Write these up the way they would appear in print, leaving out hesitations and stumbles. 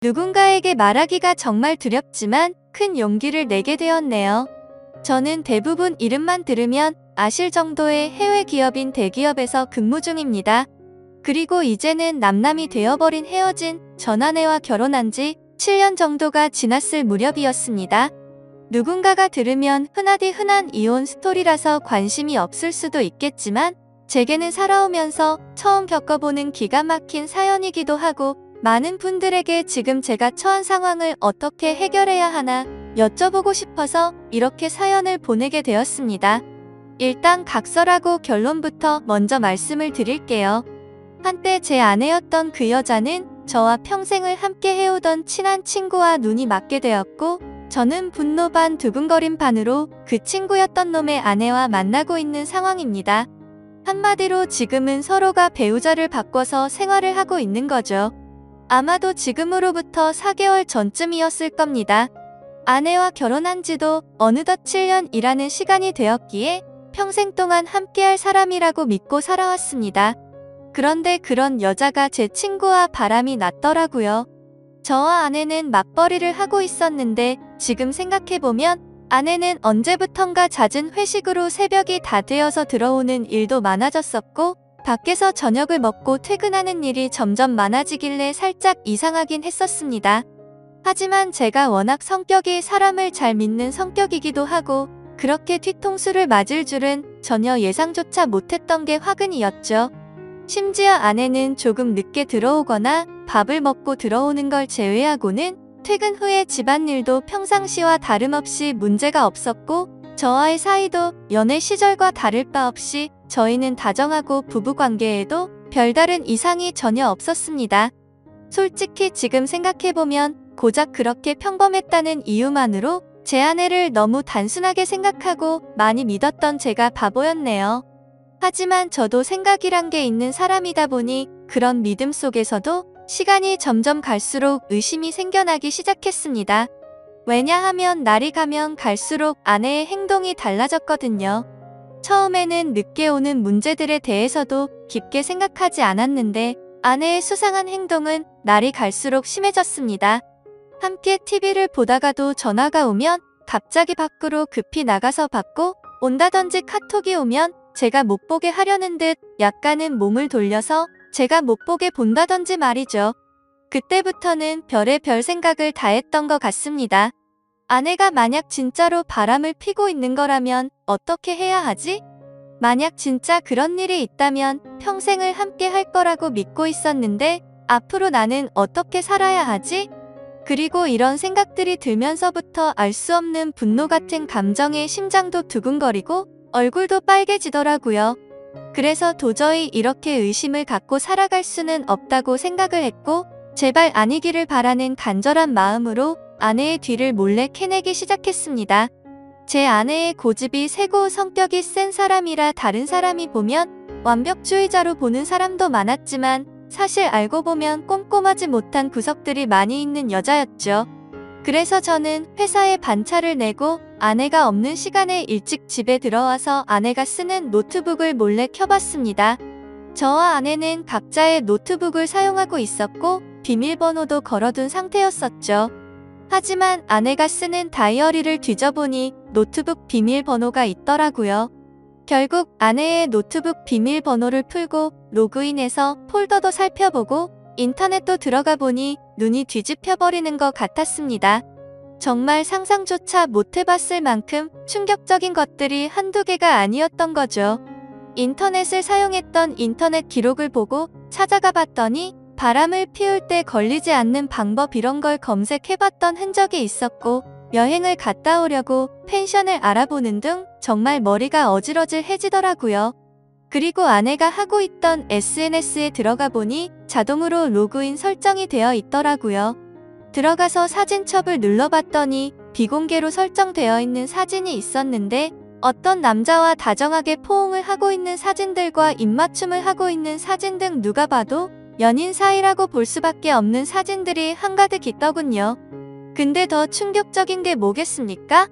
누군가에게 말하기가 정말 두렵지만 큰 용기를 내게 되었네요. 저는 대부분 이름만 들으면 아실 정도의 해외 기업인 대기업에서 근무 중입니다. 그리고 이제는 남남이 되어버린 헤어진 전 아내와 결혼한 지 7년 정도가 지났을 무렵이었습니다. 누군가가 들으면 흔하디 흔한 이혼 스토리라서 관심이 없을 수도 있겠지만 제게는 살아오면서 처음 겪어보는 기가 막힌 사연이기도 하고 많은 분들에게 지금 제가 처한 상황을 어떻게 해결해야 하나 여쭤보고 싶어서 이렇게 사연을 보내게 되었습니다. 일단 각설하고 결론부터 먼저 말씀을 드릴게요. 한때 제 아내였던 그 여자는 저와 평생을 함께 해오던 친한 친구와 눈이 맞게 되었고 저는 분노 반 두근거림 반으로 그 친구였던 놈의 아내와 만나고 있는 상황입니다. 한마디로 지금은 서로가 배우자를 바꿔서 생활을 하고 있는 거죠. 아마도 지금으로부터 4개월 전쯤이었을 겁니다. 아내와 결혼한 지도 어느덧 7년이라는 시간이 되었기에 평생 동안 함께할 사람이라고 믿고 살아왔습니다. 그런데 그런 여자가 제 친구와 바람이 났더라고요. 저와 아내는 맞벌이를 하고 있었는데 지금 생각해보면 아내는 언제부턴가 잦은 회식으로 새벽이 다 되어서 들어오는 일도 많아졌었고 밖에서 저녁을 먹고 퇴근하는 일이 점점 많아지길래 살짝 이상하긴 했었습니다. 하지만 제가 워낙 성격이 사람을 잘 믿는 성격이기도 하고 그렇게 뒤통수를 맞을 줄은 전혀 예상조차 못했던 게 화근이었죠. 심지어 아내는 조금 늦게 들어오거나 밥을 먹고 들어오는 걸 제외하고는 퇴근 후에 집안일도 평상시와 다름없이 문제가 없었고 저와의 사이도 연애 시절과 다를 바 없이 저희는 다정하고 부부관계에도 별다른 이상이 전혀 없었습니다. 솔직히 지금 생각해보면 고작 그렇게 평범했다는 이유만으로 제 아내를 너무 단순하게 생각하고 많이 믿었던 제가 바보였네요. 하지만 저도 생각이란 게 있는 사람이다 보니 그런 믿음 속에서도 시간이 점점 갈수록 의심이 생겨나기 시작했습니다. 왜냐하면 날이 가면 갈수록 아내의 행동이 달라졌거든요. 처음에는 늦게 오는 문제들에 대해서도 깊게 생각하지 않았는데 아내의 수상한 행동은 날이 갈수록 심해졌습니다. 함께 TV를 보다가도 전화가 오면 갑자기 밖으로 급히 나가서 받고 온다든지 카톡이 오면 제가 못 보게 하려는 듯 약간은 몸을 돌려서 제가 못 보게 본다든지 말이죠. 그때부터는 별의별 생각을 다 했던 것 같습니다. 아내가 만약 진짜로 바람을 피고 있는 거라면 어떻게 해야 하지? 만약 진짜 그런 일이 있다면 평생을 함께 할 거라고 믿고 있었는데 앞으로 나는 어떻게 살아야 하지? 그리고 이런 생각들이 들면서부터 알 수 없는 분노 같은 감정에 심장도 두근거리고 얼굴도 빨개지더라고요. 그래서 도저히 이렇게 의심을 갖고 살아갈 수는 없다고 생각을 했고 제발 아니기를 바라는 간절한 마음으로 아내의 뒤를 몰래 캐내기 시작했습니다. 제 아내의 고집이 세고 성격이 센 사람이라 다른 사람이 보면 완벽주의자로 보는 사람도 많았지만 사실 알고 보면 꼼꼼하지 못한 구석들이 많이 있는 여자였죠. 그래서 저는 회사에 반차를 내고 아내가 없는 시간에 일찍 집에 들어와서 아내가 쓰는 노트북을 몰래 켜봤습니다. 저와 아내는 각자의 노트북을 사용하고 있었고 비밀번호도 걸어둔 상태였었죠. 하지만 아내가 쓰는 다이어리를 뒤져보니 노트북 비밀번호가 있더라고요. 결국 아내의 노트북 비밀번호를 풀고 로그인해서 폴더도 살펴보고 인터넷도 들어가 보니 눈이 뒤집혀버리는 것 같았습니다. 정말 상상조차 못해봤을 만큼 충격적인 것들이 한두 개가 아니었던 거죠. 인터넷을 사용했던 인터넷 기록을 보고 찾아가 봤더니 바람을 피울 때 걸리지 않는 방법 이런 걸 검색해봤던 흔적이 있었고 여행을 갔다 오려고 펜션을 알아보는 등 정말 머리가 어질어질해지더라고요. 그리고 아내가 하고 있던 SNS에 들어가 보니 자동으로 로그인 설정이 되어 있더라고요. 들어가서 사진첩을 눌러봤더니 비공개로 설정되어 있는 사진이 있었는데 어떤 남자와 다정하게 포옹을 하고 있는 사진들과 입맞춤을 하고 있는 사진 등 누가 봐도 연인 사이라고 볼 수밖에 없는 사진들이 한가득 있더군요. 근데 더 충격적인 게 뭐겠습니까?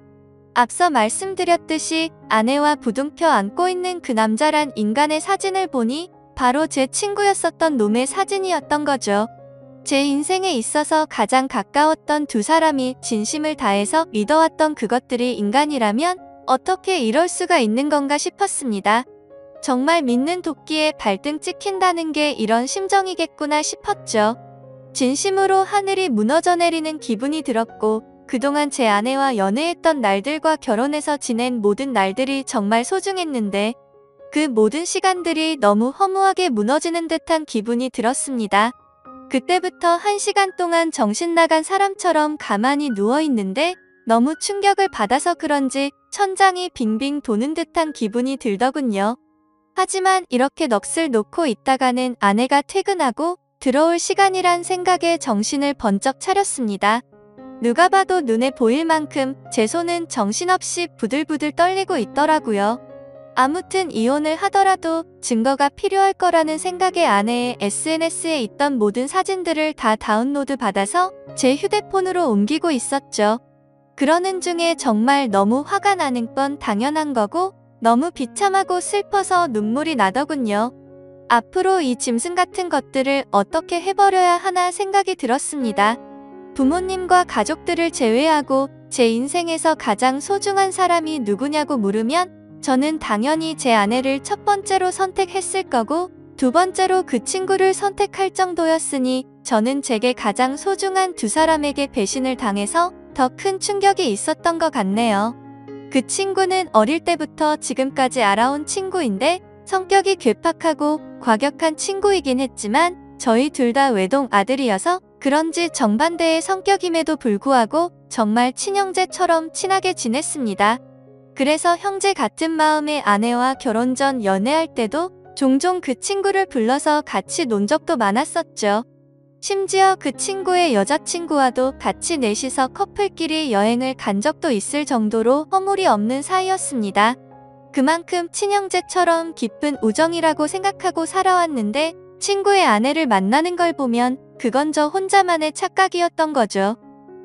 앞서 말씀드렸듯이 아내와 부둥켜 안고 있는 그 남자란 인간의 사진을 보니 바로 제 친구였었던 놈의 사진이었던 거죠. 제 인생에 있어서 가장 가까웠던 두 사람이 진심을 다해서 믿어왔던 그것들이 인간이라면 어떻게 이럴 수가 있는 건가 싶었습니다. 정말 믿는 도끼에 발등 찍힌다는 게 이런 심정이겠구나 싶었죠. 진심으로 하늘이 무너져 내리는 기분이 들었고 그동안 제 아내와 연애했던 날들과 결혼해서 지낸 모든 날들이 정말 소중했는데 그 모든 시간들이 너무 허무하게 무너지는 듯한 기분이 들었습니다. 그때부터 1시간 동안 정신 나간 사람처럼 가만히 누워있는데 너무 충격을 받아서 그런지 천장이 빙빙 도는 듯한 기분이 들더군요. 하지만 이렇게 넋을 놓고 있다가는 아내가 퇴근하고 들어올 시간이란 생각에 정신을 번쩍 차렸습니다. 누가 봐도 눈에 보일 만큼 제 손은 정신없이 부들부들 떨리고 있더라고요. 아무튼 이혼을 하더라도 증거가 필요할 거라는 생각에 아내의 SNS에 있던 모든 사진들을 다 다운로드 받아서 제 휴대폰으로 옮기고 있었죠. 그러는 중에 정말 너무 화가 나는 건 당연한 거고 너무 비참하고 슬퍼서 눈물이 나더군요. 앞으로 이 짐승 같은 것들을 어떻게 해버려야 하나 생각이 들었습니다. 부모님과 가족들을 제외하고 제 인생에서 가장 소중한 사람이 누구냐고 물으면 저는 당연히 제 아내를 첫 번째로 선택했을 거고 두 번째로 그 친구를 선택할 정도였으니 저는 제게 가장 소중한 두 사람에게 배신을 당해서 더 큰 충격이 있었던 것 같네요. 그 친구는 어릴 때부터 지금까지 알아온 친구인데 성격이 괴팍하고 과격한 친구이긴 했지만 저희 둘 다 외동 아들이어서 그런지 정반대의 성격임에도 불구하고 정말 친형제처럼 친하게 지냈습니다. 그래서 형제 같은 마음의 아내와 결혼 전 연애할 때도 종종 그 친구를 불러서 같이 논 적도 많았었죠. 심지어 그 친구의 여자친구와도 같이 넷이서 커플끼리 여행을 간 적도 있을 정도로 허물이 없는 사이였습니다. 그만큼 친형제처럼 깊은 우정이라고 생각하고 살아왔는데 친구의 아내를 만나는 걸 보면 그건 저 혼자만의 착각이었던 거죠.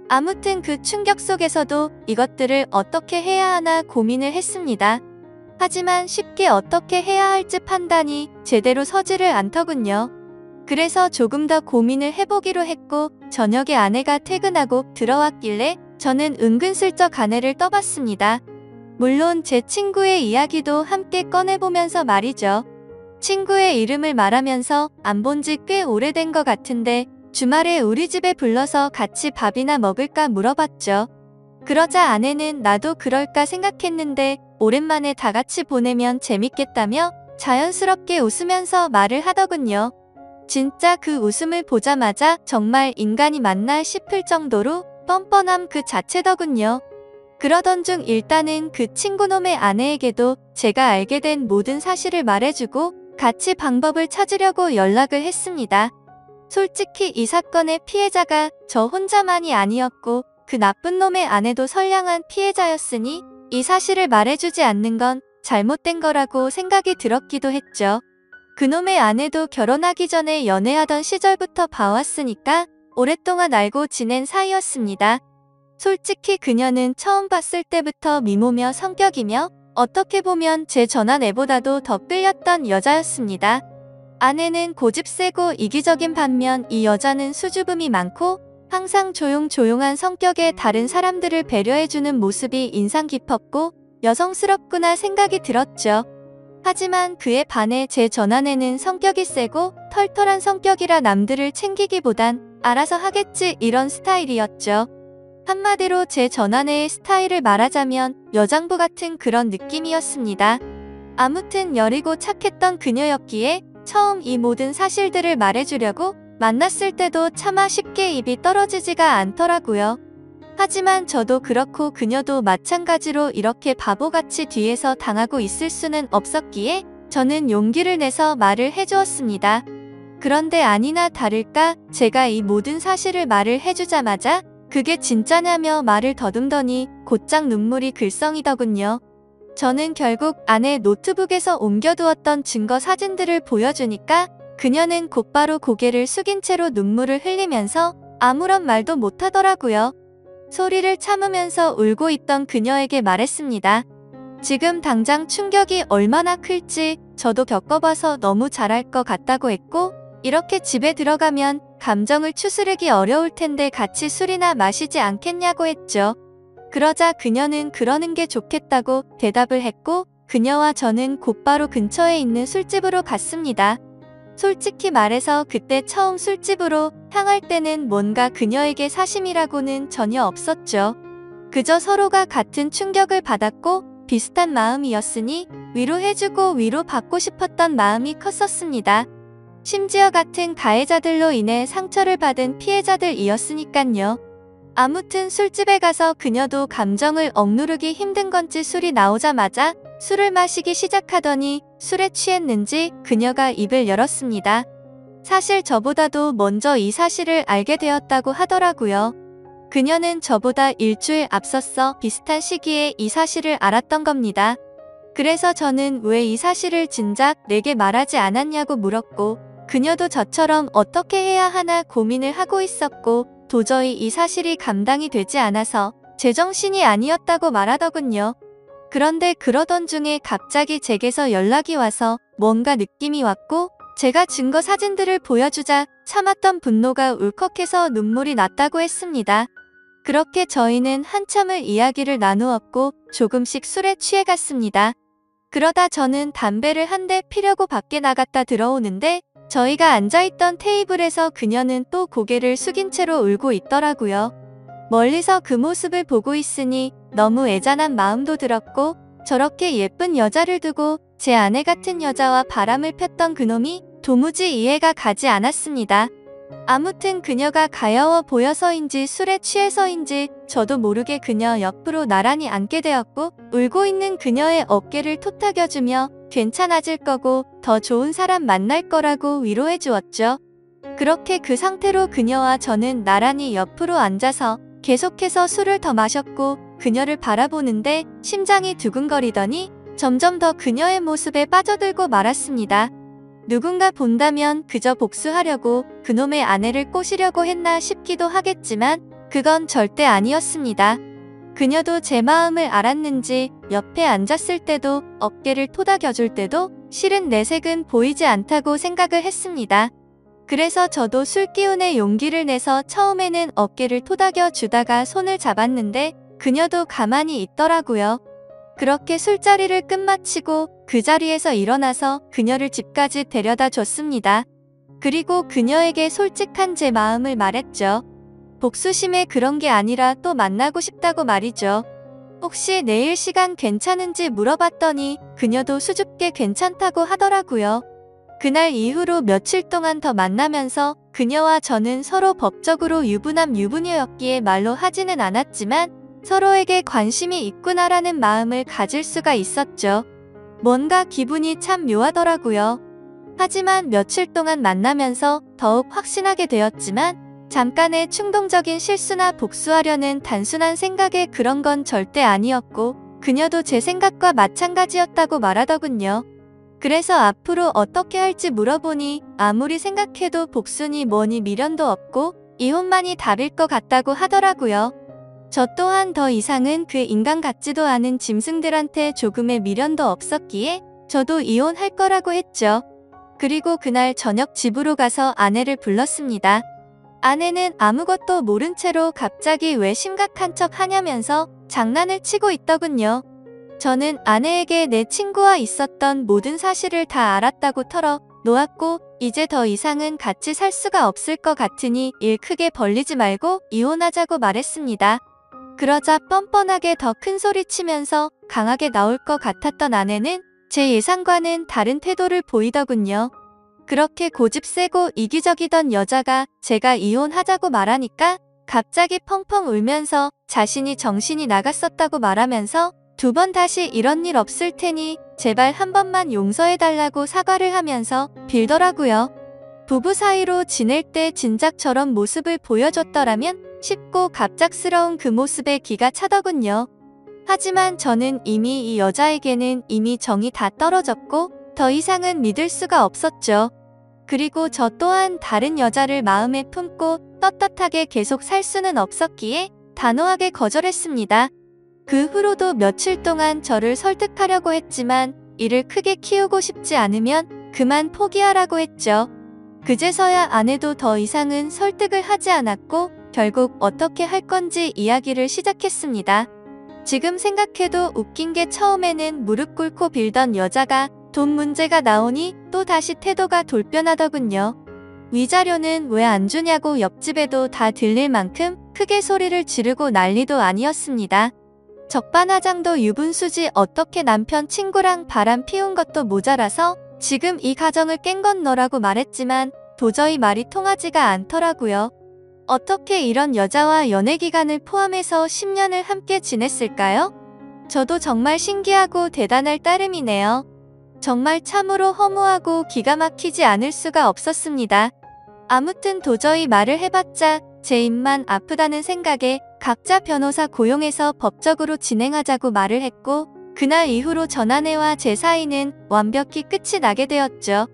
아무튼 그 충격 속에서도 이것들을 어떻게 해야 하나 고민을 했습니다. 하지만 쉽게 어떻게 해야 할지 판단이 제대로 서지를 않더군요. 그래서 조금 더 고민을 해보기로 했고 저녁에 아내가 퇴근하고 들어왔길래 저는 은근슬쩍 아내를 떠봤습니다. 물론 제 친구의 이야기도 함께 꺼내보면서 말이죠. 친구의 이름을 말하면서 안 본 지 꽤 오래된 것 같은데 주말에 우리 집에 불러서 같이 밥이나 먹을까 물어봤죠. 그러자 아내는 나도 그럴까 생각했는데 오랜만에 다 같이 보내면 재밌겠다며 자연스럽게 웃으면서 말을 하더군요. 진짜 그 웃음을 보자마자 정말 인간이 맞나 싶을 정도로 뻔뻔함 그 자체더군요. 그러던 중 일단은 그 친구놈의 아내에게도 제가 알게 된 모든 사실을 말해주고 같이 방법을 찾으려고 연락을 했습니다. 솔직히 이 사건의 피해자가 저 혼자만이 아니었고 그 나쁜 놈의 아내도 선량한 피해자였으니 이 사실을 말해주지 않는 건 잘못된 거라고 생각이 들었기도 했죠. 그놈의 아내도 결혼하기 전에 연애하던 시절부터 봐왔으니까 오랫동안 알고 지낸 사이였습니다. 솔직히 그녀는 처음 봤을 때부터 미모며 성격이며 어떻게 보면 제 전한 애보다도 더 끌렸던 여자였습니다. 아내는 고집 세고 이기적인 반면 이 여자는 수줍음이 많고 항상 조용조용한 성격의 다른 사람들을 배려해주는 모습이 인상 깊었고 여성스럽구나 생각이 들었죠. 하지만 그에 반해 제 전아내는 성격이 세고 털털한 성격이라 남들을 챙기기보단 알아서 하겠지 이런 스타일이었죠. 한마디로 제 전아내의 스타일을 말하자면 여장부 같은 그런 느낌이었습니다. 아무튼 여리고 착했던 그녀였기에 처음 이 모든 사실들을 말해주려고 만났을 때도 차마 쉽게 입이 떨어지지가 않더라고요. 하지만 저도 그렇고 그녀도 마찬가지로 이렇게 바보같이 뒤에서 당하고 있을 수는 없었기에 저는 용기를 내서 말을 해주었습니다. 그런데 아니나 다를까 제가 이 모든 사실을 말을 해주자마자 그게 진짜냐며 말을 더듬더니 곧장 눈물이 글썽이더군요. 저는 결국 아내 노트북에서 옮겨두었던 증거 사진들을 보여주니까 그녀는 곧바로 고개를 숙인 채로 눈물을 흘리면서 아무런 말도 못하더라고요. 소리를 참으면서 울고 있던 그녀에게 말했습니다. 지금 당장 충격이 얼마나 클지 저도 겪어봐서 너무 잘할 것 같다고 했고 이렇게 집에 들어가면 감정을 추스르기 어려울 텐데 같이 술이나 마시지 않겠냐고 했죠. 그러자 그녀는 그러는 게 좋겠다고 대답을 했고 그녀와 저는 곧바로 근처에 있는 술집으로 갔습니다. 솔직히 말해서 그때 처음 술집으로 향할 때는 뭔가 그녀에게 사심이라고는 전혀 없었죠. 그저 서로가 같은 충격을 받았고 비슷한 마음이었으니 위로해주고 위로받고 싶었던 마음이 컸었습니다. 심지어 같은 가해자들로 인해 상처를 받은 피해자들이었으니깐요. 아무튼 술집에 가서 그녀도 감정을 억누르기 힘든 건지 술이 나오자마자 술을 마시기 시작하더니 술에 취했는지 그녀가 입을 열었습니다. 사실 저보다도 먼저 이 사실을 알게 되었다고 하더라고요. 그녀는 저보다 일주일 앞섰어 비슷한 시기에 이 사실을 알았던 겁니다. 그래서 저는 왜 이 사실을 진작 내게 말하지 않았냐고 물었고 그녀도 저처럼 어떻게 해야 하나 고민을 하고 있었고 도저히 이 사실이 감당이 되지 않아서 제정신이 아니었다고 말하더군요. 그런데 그러던 중에 갑자기 제게서 연락이 와서 뭔가 느낌이 왔고 제가 증거 사진들을 보여주자 참았던 분노가 울컥해서 눈물이 났다고 했습니다. 그렇게 저희는 한참을 이야기를 나누었고 조금씩 술에 취해갔습니다. 그러다 저는 담배를 한 대 피려고 밖에 나갔다 들어오는데 저희가 앉아있던 테이블에서 그녀는 또 고개를 숙인 채로 울고 있더라고요. 멀리서 그 모습을 보고 있으니 너무 애잔한 마음도 들었고 저렇게 예쁜 여자를 두고 제 아내 같은 여자와 바람을 폈던 그놈이 도무지 이해가 가지 않았습니다. 아무튼 그녀가 가여워 보여서인지 술에 취해서인지 저도 모르게 그녀 옆으로 나란히 앉게 되었고 울고 있는 그녀의 어깨를 토닥여주며 괜찮아질 거고 더 좋은 사람 만날 거라고 위로해 주었죠. 그렇게 그 상태로 그녀와 저는 나란히 옆으로 앉아서 계속해서 술을 더 마셨고 그녀를 바라보는데 심장이 두근거리더니 점점 더 그녀의 모습에 빠져들고 말았습니다. 누군가 본다면 그저 복수하려고 그놈의 아내를 꼬시려고 했나 싶기도 하겠지만 그건 절대 아니었습니다. 그녀도 제 마음을 알았는지 옆에 앉았을 때도 어깨를 토닥여줄 때도 실은 내색은 보이지 않다고 생각을 했습니다. 그래서 저도 술기운에 용기를 내서 처음에는 어깨를 토닥여 주다가 손을 잡았는데 그녀도 가만히 있더라고요. 그렇게 술자리를 끝마치고 그 자리에서 일어나서 그녀를 집까지 데려다 줬습니다. 그리고 그녀에게 솔직한 제 마음을 말했죠. 복수심에 그런 게 아니라 또 만나고 싶다고 말이죠. 혹시 내일 시간 괜찮은지 물어봤더니 그녀도 수줍게 괜찮다고 하더라고요. 그날 이후로 며칠 동안 더 만나면서 그녀와 저는 서로 법적으로 유부남 유부녀였기에 말로 하지는 않았지만 서로에게 관심이 있구나라는 마음을 가질 수가 있었죠. 뭔가 기분이 참 묘하더라고요. 하지만 며칠 동안 만나면서 더욱 확신하게 되었지만 잠깐의 충동적인 실수나 복수하려는 단순한 생각에 그런 건 절대 아니었고 그녀도 제 생각과 마찬가지였다고 말하더군요. 그래서 앞으로 어떻게 할지 물어보니 아무리 생각해도 복수니 뭐니 미련도 없고 이혼만이 답일 것 같다고 하더라고요. 저 또한 더 이상은 그 인간 같지도 않은 짐승들한테 조금의 미련도 없었기에 저도 이혼할 거라고 했죠. 그리고 그날 저녁 집으로 가서 아내를 불렀습니다. 아내는 아무것도 모른 채로 갑자기 왜 심각한 척 하냐면서 장난을 치고 있더군요. 저는 아내에게 내 친구와 있었던 모든 사실을 다 알았다고 털어 놓았고 이제 더 이상은 같이 살 수가 없을 것 같으니 일 크게 벌리지 말고 이혼하자고 말했습니다. 그러자 뻔뻔하게 더 큰 소리 치면서 강하게 나올 것 같았던 아내는 제 예상과는 다른 태도를 보이더군요. 그렇게 고집 세고 이기적이던 여자가 제가 이혼하자고 말하니까 갑자기 펑펑 울면서 자신이 정신이 나갔었다고 말하면서 두 번 다시 이런 일 없을 테니 제발 한 번만 용서해달라고 사과를 하면서 빌더라고요. 부부 사이로 지낼 때 진작 저런 모습을 보여줬더라면 쉽고 갑작스러운 그 모습에 기가 차더군요. 하지만 저는 이미 이 여자에게는 이미 정이 다 떨어졌고 더 이상은 믿을 수가 없었죠. 그리고 저 또한 다른 여자를 마음에 품고 떳떳하게 계속 살 수는 없었기에 단호하게 거절했습니다. 그 후로도 며칠 동안 저를 설득하려고 했지만 이를 크게 키우고 싶지 않으면 그만 포기하라고 했죠. 그제서야 아내도 더 이상은 설득을 하지 않았고 결국 어떻게 할 건지 이야기를 시작했습니다. 지금 생각해도 웃긴 게 처음에는 무릎 꿇고 빌던 여자가 돈 문제가 나오니 또 다시 태도가 돌변하더군요. 위자료는 왜 안 주냐고 옆집에도 다 들릴 만큼 크게 소리를 지르고 난리도 아니었습니다. 적반하장도 유분수지 어떻게 남편 친구랑 바람 피운 것도 모자라서 지금 이 가정을 깬 건 너라고 말했지만 도저히 말이 통하지가 않더라고요. 어떻게 이런 여자와 연애 기간을 포함해서 10년을 함께 지냈을까요? 저도 정말 신기하고 대단할 따름이네요. 정말 참으로 허무하고 기가 막히지 않을 수가 없었습니다. 아무튼 도저히 말을 해봤자 제 입만 아프다는 생각에 각자 변호사 고용해서 법적으로 진행하자고 말을 했고 그날 이후로 전 아내와 제 사이는 완벽히 끝이 나게 되었죠.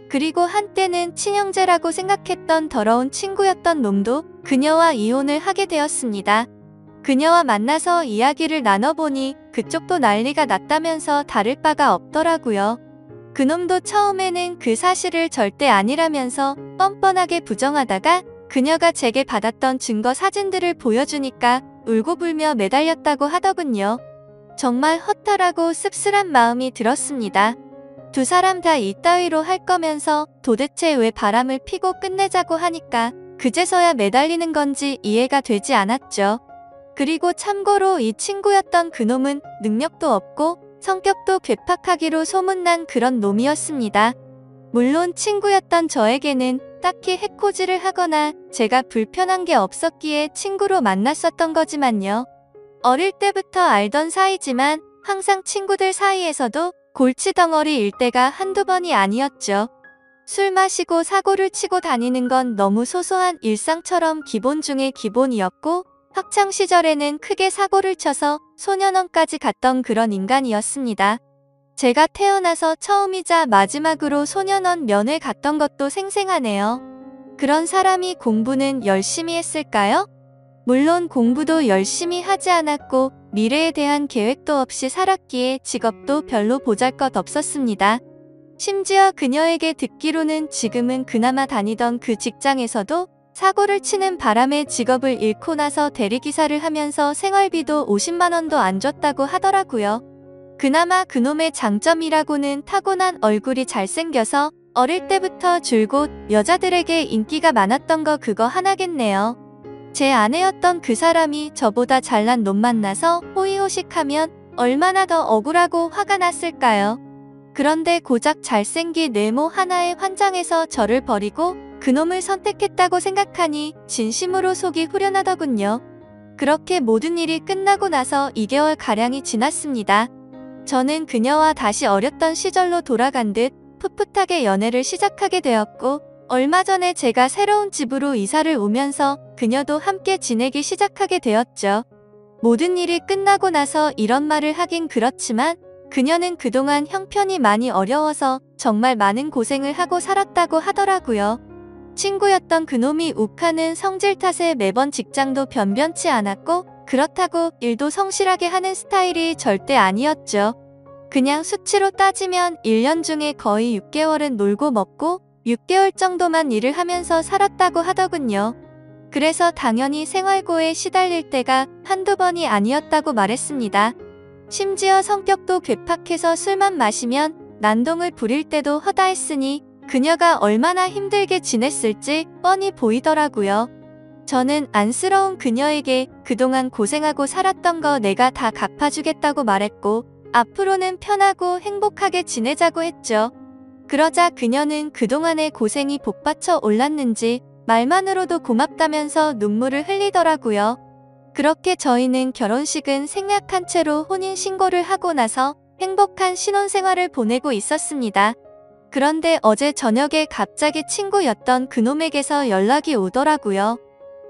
그리고 한때는 친형제라고 생각했던 더러운 친구였던 놈도 그녀와 이혼을 하게 되었습니다. 그녀와 만나서 이야기를 나눠보니 그쪽도 난리가 났다면서 다를 바가 없더라고요. 그놈도 처음에는 그 사실을 절대 아니라면서 뻔뻔하게 부정하다가 그녀가 제게 받았던 증거 사진들을 보여주니까 울고불며 매달렸다고 하더군요. 정말 허탈하고 씁쓸한 마음이 들었습니다. 두 사람 다 이따위로 할 거면서 도대체 왜 바람을 피고 끝내자고 하니까 그제서야 매달리는 건지 이해가 되지 않았죠. 그리고 참고로 이 친구였던 그놈은 능력도 없고 성격도 괴팍하기로 소문난 그런 놈이었습니다. 물론 친구였던 저에게는 딱히 해코지를 하거나 제가 불편한 게 없었기에 친구로 만났었던 거지만요. 어릴 때부터 알던 사이지만 항상 친구들 사이에서도 골치덩어리일 때가 한두 번이 아니었죠. 술 마시고 사고를 치고 다니는 건 너무 소소한 일상처럼 기본 중의 기본이었고 학창시절에는 크게 사고를 쳐서 소년원까지 갔던 그런 인간이었습니다. 제가 태어나서 처음이자 마지막으로 소년원 면회 갔던 것도 생생하네요. 그런 사람이 공부는 열심히 했을까요? 물론 공부도 열심히 하지 않았고 미래에 대한 계획도 없이 살았기에 직업도 별로 보잘것없었습니다. 심지어 그녀에게 듣기로는 지금은 그나마 다니던 그 직장에서도 사고를 치는 바람에 직업을 잃고 나서 대리기사를 하면서 생활비도 50만 원도 안 줬다고 하더라고요. 그나마 그놈의 장점이라고는 타고난 얼굴이 잘생겨서 어릴 때부터 줄곧 여자들에게 인기가 많았던 거 그거 하나겠네요. 제 아내였던 그 사람이 저보다 잘난 놈 만나서 호의호식하면 얼마나 더 억울하고 화가 났을까요? 그런데 고작 잘생긴 외모 하나에 환장해서 저를 버리고 그놈을 선택했다고 생각하니 진심으로 속이 후련하더군요. 그렇게 모든 일이 끝나고 나서 2개월가량이 지났습니다. 저는 그녀와 다시 어렸던 시절로 돌아간 듯 풋풋하게 연애를 시작하게 되었고 얼마 전에 제가 새로운 집으로 이사를 오면서 그녀도 함께 지내기 시작하게 되었죠. 모든 일이 끝나고 나서 이런 말을 하긴 그렇지만 그녀는 그동안 형편이 많이 어려워서 정말 많은 고생을 하고 살았다고 하더라고요. 친구였던 그놈이 욱하는 성질 탓에 매번 직장도 변변치 않았고 그렇다고 일도 성실하게 하는 스타일이 절대 아니었죠. 그냥 수치로 따지면 1년 중에 거의 6개월은 놀고 먹고 6개월 정도만 일을 하면서 살았다고 하더군요. 그래서 당연히 생활고에 시달릴 때가 한두 번이 아니었다고 말했습니다. 심지어 성격도 괴팍해서 술만 마시면 난동을 부릴 때도 허다했으니 그녀가 얼마나 힘들게 지냈을지 뻔히 보이더라고요. 저는 안쓰러운 그녀에게 그동안 고생하고 살았던 거 내가 다 갚아주겠다고 말했고 앞으로는 편하고 행복하게 지내자고 했죠. 그러자 그녀는 그동안의 고생이 복받쳐 올랐는지 말만으로도 고맙다면서 눈물을 흘리더라고요. 그렇게 저희는 결혼식은 생략한 채로 혼인신고를 하고 나서 행복한 신혼생활을 보내고 있었습니다. 그런데 어제 저녁에 갑자기 친구였던 그놈에게서 연락이 오더라고요.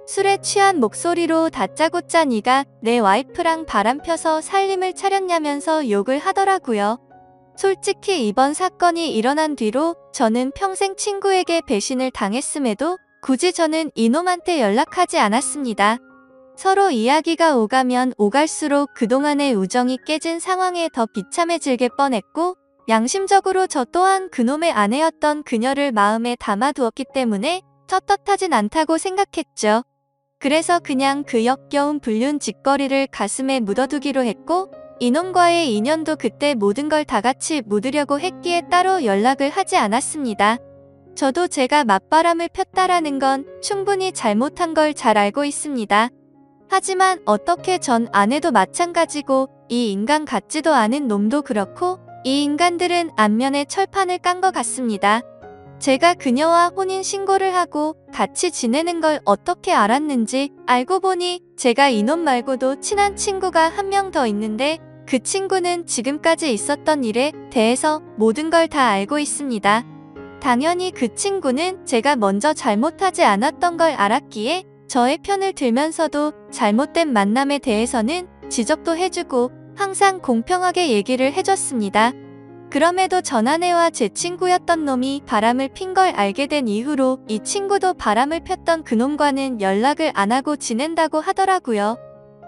술에 취한 목소리로 다짜고짜 네가 내 와이프랑 바람 펴서 살림을 차렸냐면서 욕을 하더라고요. 솔직히 이번 사건이 일어난 뒤로 저는 평생 친구에게 배신을 당했음에도 굳이 저는 이놈한테 연락하지 않았습니다. 서로 이야기가 오가면 오갈수록 그동안의 우정이 깨진 상황에 더 비참해지게 뻔했고 양심적으로 저 또한 그놈의 아내였던 그녀를 마음에 담아두었기 때문에 떳떳하진 않다고 생각했죠. 그래서 그냥 그 역겨운 불륜 짓거리를 가슴에 묻어두기로 했고 이놈과의 인연도 그때 모든 걸 다 같이 묻으려고 했기에 따로 연락을 하지 않았습니다. 저도 제가 맞바람을 폈다라는 건 충분히 잘못한 걸 잘 알고 있습니다. 하지만 어떻게 전 아내도 마찬가지고 이 인간 같지도 않은 놈도 그렇고 이 인간들은 안면에 철판을 깐 것 같습니다. 제가 그녀와 혼인신고를 하고 같이 지내는 걸 어떻게 알았는지 알고 보니 제가 이놈 말고도 친한 친구가 한 명 더 있는데 그 친구는 지금까지 있었던 일에 대해서 모든 걸 다 알고 있습니다. 당연히 그 친구는 제가 먼저 잘못하지 않았던 걸 알았기에 저의 편을 들면서도 잘못된 만남에 대해서는 지적도 해주고 항상 공평하게 얘기를 해줬습니다. 그럼에도 전 아내와 제 친구였던 놈이 바람을 핀 걸 알게 된 이후로 이 친구도 바람을 폈던 그놈과는 연락을 안 하고 지낸다고 하더라고요.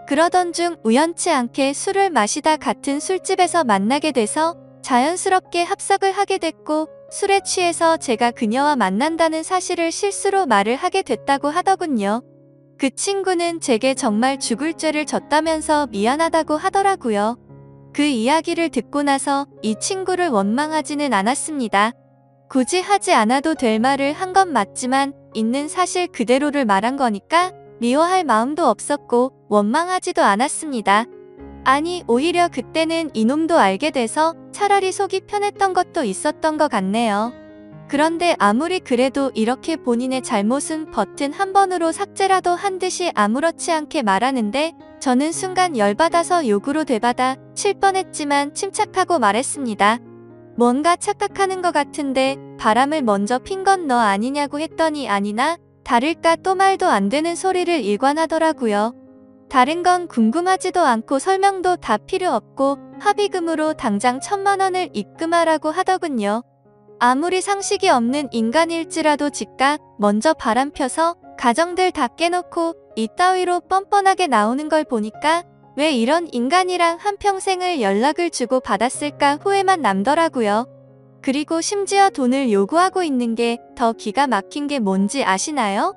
그러던 중 우연치 않게 술을 마시다 같은 술집에서 만나게 돼서 자연스럽게 합석을 하게 됐고 술에 취해서 제가 그녀와 만난다는 사실을 실수로 말을 하게 됐다고 하더군요. 그 친구는 제게 정말 죽을 죄를 졌다면서 미안하다고 하더라고요. 그 이야기를 듣고 나서 이 친구를 원망하지는 않았습니다. 굳이 하지 않아도 될 말을 한 건 맞지만 있는 사실 그대로를 말한 거니까 미워할 마음도 없었고 원망하지도 않았습니다. 아니 오히려 그때는 이놈도 알게 돼서 차라리 속이 편했던 것도 있었던 것 같네요. 그런데 아무리 그래도 이렇게 본인의 잘못은 버튼 한 번으로 삭제라도 한 듯이 아무렇지 않게 말하는데 저는 순간 열받아서 욕으로 되받아 칠 뻔했지만 침착하고 말했습니다. 뭔가 착각하는 것 같은데 바람을 먼저 핀 건 너 아니냐고 했더니 아니나 다를까 또 말도 안 되는 소리를 일관하더라고요. 다른 건 궁금하지도 않고 설명도 다 필요 없고 합의금으로 당장 1,000만 원을 입금하라고 하더군요. 아무리 상식이 없는 인간일지라도 즉각 먼저 바람 펴서 가정들 다 깨놓고 이따위로 뻔뻔하게 나오는 걸 보니까 왜 이런 인간이랑 한평생을 연락을 주고 받았을까 후회만 남더라고요. 그리고 심지어 돈을 요구하고 있는 게 더 기가 막힌 게 뭔지 아시나요?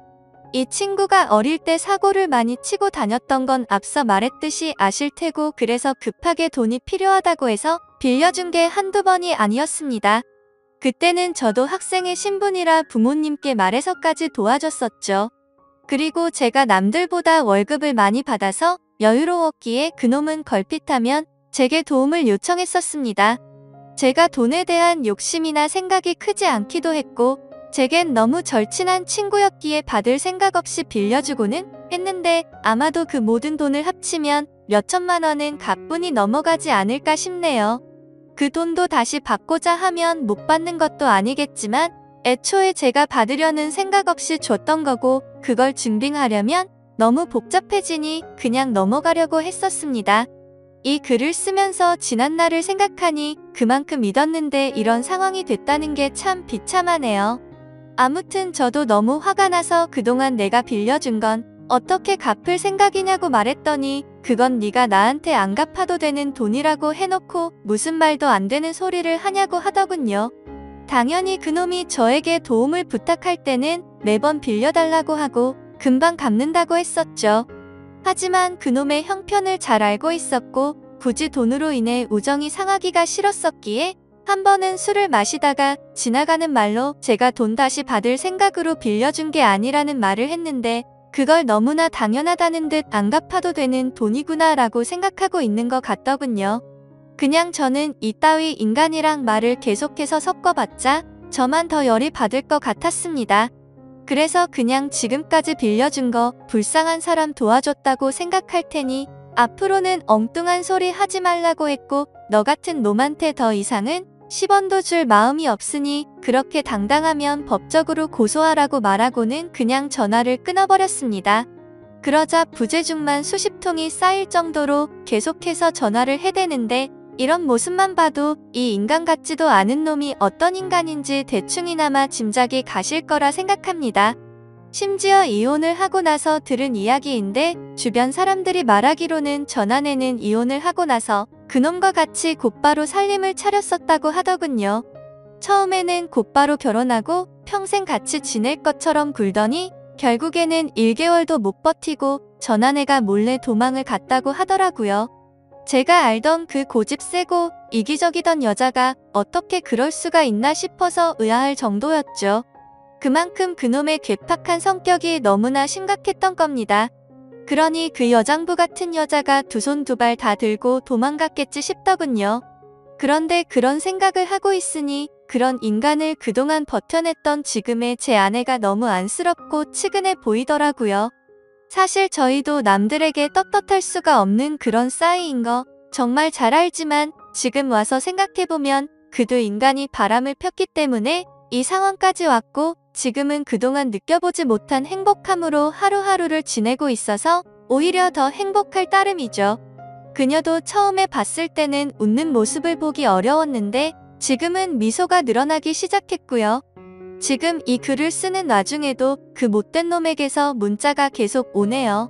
이 친구가 어릴 때 사고를 많이 치고 다녔던 건 앞서 말했듯이 아실 테고 그래서 급하게 돈이 필요하다고 해서 빌려준 게 한두 번이 아니었습니다. 그때는 저도 학생의 신분이라 부모님께 말해서까지 도와줬었죠. 그리고 제가 남들보다 월급을 많이 받아서 여유로웠기에 그놈은 걸핏하면 제게 도움을 요청했었습니다. 제가 돈에 대한 욕심이나 생각이 크지 않기도 했고 제겐 너무 절친한 친구였기에 받을 생각 없이 빌려주고는 했는데 아마도 그 모든 돈을 합치면 몇천만 원은 가뿐히 넘어가지 않을까 싶네요. 그 돈도 다시 받고자 하면 못 받는 것도 아니겠지만 애초에 제가 받으려는 생각 없이 줬던 거고 그걸 증빙하려면 너무 복잡해지니 그냥 넘어가려고 했었습니다. 이 글을 쓰면서 지난 날을 생각하니 그만큼 믿었는데 이런 상황이 됐다는 게 참 비참하네요. 아무튼 저도 너무 화가 나서 그동안 내가 빌려준 건 어떻게 갚을 생각이냐고 말했더니 그건 네가 나한테 안 갚아도 되는 돈이라고 해놓고 무슨 말도 안 되는 소리를 하냐고 하더군요. 당연히 그놈이 저에게 도움을 부탁할 때는 매번 빌려달라고 하고 금방 갚는다고 했었죠. 하지만 그놈의 형편을 잘 알고 있었고 굳이 돈으로 인해 우정이 상하기가 싫었었기에 한 번은 술을 마시다가 지나가는 말로 제가 돈 다시 받을 생각으로 빌려준 게 아니라는 말을 했는데 그걸 너무나 당연하다는 듯 안 갚아도 되는 돈이구나 라고 생각하고 있는 것 같더군요. 그냥 저는 이따위 인간이랑 말을 계속해서 섞어봤자 저만 더 열이 받을 것 같았습니다. 그래서 그냥 지금까지 빌려준 거 불쌍한 사람 도와줬다고 생각할 테니 앞으로는 엉뚱한 소리 하지 말라고 했고 너 같은 놈한테 더 이상은 10원도 줄 마음이 없으니 그렇게 당당하면 법적으로 고소하라고 말하고는 그냥 전화를 끊어버렸습니다. 그러자 부재중만 수십 통이 쌓일 정도로 계속해서 전화를 해대는데 이런 모습만 봐도 이 인간 같지도 않은 놈이 어떤 인간인지 대충이나마 짐작이 가실 거라 생각합니다. 심지어 이혼을 하고 나서 들은 이야기인데 주변 사람들이 말하기로는 전 아내는 이혼을 하고 나서 그놈과 같이 곧바로 살림을 차렸었다고 하더군요. 처음에는 곧바로 결혼하고 평생 같이 지낼 것처럼 굴더니 결국에는 1개월도 못 버티고 전아내가 몰래 도망을 갔다고 하더라고요. 제가 알던 그 고집 세고 이기적이던 여자가 어떻게 그럴 수가 있나 싶어서 의아할 정도였죠. 그만큼 그놈의 괴팍한 성격이 너무나 심각했던 겁니다. 그러니 그 여장부 같은 여자가 두 손 두 발 다 들고 도망갔겠지 싶더군요. 그런데 그런 생각을 하고 있으니 그런 인간을 그동안 버텨냈던 지금의 제 아내가 너무 안쓰럽고 측은해 보이더라고요. 사실 저희도 남들에게 떳떳할 수가 없는 그런 싸이인 거 정말 잘 알지만 지금 와서 생각해보면 그도 인간이 바람을 폈기 때문에 이 상황까지 왔고 지금은 그동안 느껴보지 못한 행복함으로 하루하루를 지내고 있어서 오히려 더 행복할 따름이죠. 그녀도 처음에 봤을 때는 웃는 모습을 보기 어려웠는데 지금은 미소가 늘어나기 시작했고요. 지금 이 글을 쓰는 와중에도 그 못된 놈에게서 문자가 계속 오네요.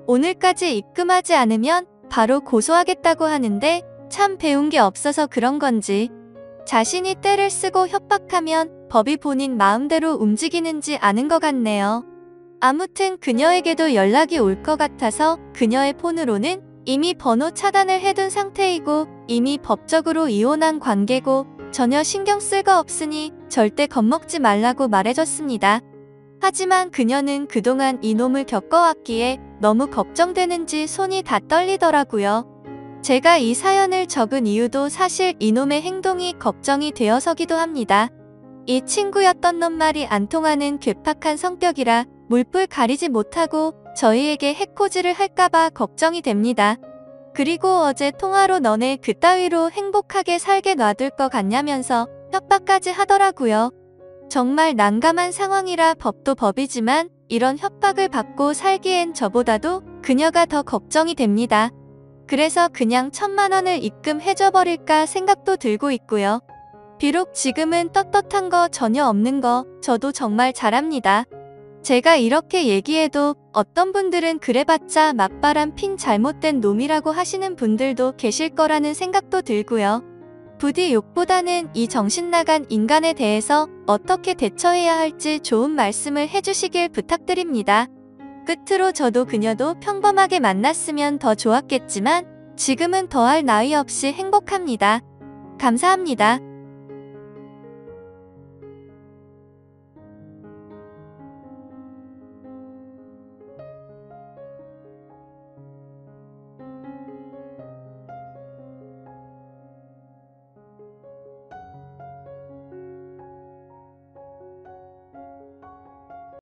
오늘까지 입금하지 않으면 바로 고소하겠다고 하는데 참 배운 게 없어서 그런 건지 자신이 떼를 쓰고 협박하면 법이 본인 마음대로 움직이는지 아는 것 같네요. 아무튼 그녀에게도 연락이 올 것 같아서 그녀의 폰으로는 이미 번호 차단을 해둔 상태이고 이미 법적으로 이혼한 관계고 전혀 신경 쓸 거 없으니 절대 겁먹지 말라고 말해줬습니다. 하지만 그녀는 그동안 이놈을 겪어왔기에 너무 걱정되는지 손이 다 떨리더라고요. 제가 이 사연을 적은 이유도 사실 이놈의 행동이 걱정이 되어서기도 합니다. 이 친구였던 놈 말이 안 통하는 괴팍한 성격이라 물불 가리지 못하고 저희에게 해코지를 할까봐 걱정이 됩니다. 그리고 어제 통화로 너네 그따위로 행복하게 살게 놔둘 것 같냐면서 협박까지 하더라고요. 정말 난감한 상황이라 법도 법이지만 이런 협박을 받고 살기엔 저보다도 그녀가 더 걱정이 됩니다. 그래서 그냥 1,000만 원을 입금해줘버릴까 생각도 들고 있고요. 비록 지금은 떳떳한 거 전혀 없는 거 저도 정말 잘합니다. 제가 이렇게 얘기해도 어떤 분들은 그래봤자 맞바람 핀 잘못된 놈이라고 하시는 분들도 계실 거라는 생각도 들고요. 부디 욕보다는 이 정신나간 인간에 대해서 어떻게 대처해야 할지 좋은 말씀을 해주시길 부탁드립니다. 끝으로 저도 그녀도 평범하게 만났으면 더 좋았겠지만 지금은 더할 나위 없이 행복합니다. 감사합니다.